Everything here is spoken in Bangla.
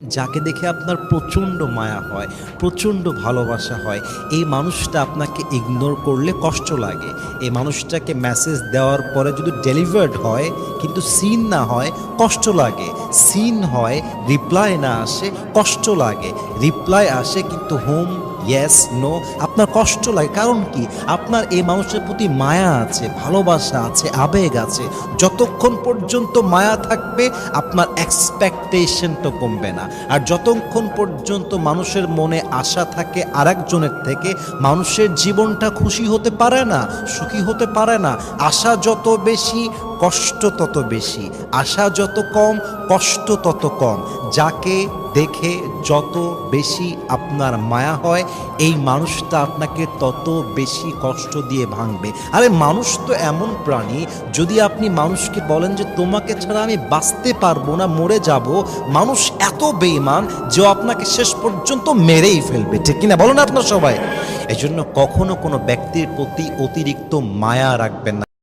যাকে দেখে আপনার প্রচণ্ড মায়া হয়, প্রচণ্ড ভালোবাসা হয়, এই মানুষটা আপনাকে ইগনোর করলে কষ্ট লাগে। এই মানুষটাকে মেসেজ দেওয়ার পরে যদি ডেলিভার্ড হয় কিন্তু সিন না হয়, কষ্ট লাগে। সিন হয়, রিপ্লাই না আসে, কষ্ট লাগে। রিপ্লাই আসে কিন্তু হোম, ইয়েস, নো, আপনার কষ্ট লাগে। কারণ কি? আপনার এই মানুষের প্রতি মায়া আছে, ভালোবাসা আছে, আবেগ আছে। যতক্ষণ পর্যন্ত মায়া থাকবে আপনার এক্সপেকটেশনটা কমবে না। আর যতক্ষণ পর্যন্ত মানুষের মনে আশা থাকে আরেকজনের থেকে, মানুষের জীবনটা খুশি হতে পারে না, সুখী হতে পারে না। আশা যত বেশি, কষ্ট তত বেশি। আশা যত কম, কষ্ট তত কম। যাকে দেখে যত বেশি আপনার মায়া হয়, এই মানুষটা আপনাকে তত বেশি কষ্ট দিয়ে ভাঙবে। আরে মানুষ তো এমন প্রাণী, যদি আপনি মানুষকে বলেন যে তোমাকে ছাড়া আমি বাঁচতে পারবো না, মরে যাব, মানুষ এত বেঈমান যে আপনাকে শেষ পর্যন্ত মেরেই ফেলবে। ঠিক কিনা বলো না আপনার সবাই? এজন্য কখনো কোনো ব্যক্তির প্রতি অতিরিক্ত মায়া রাখবেন না।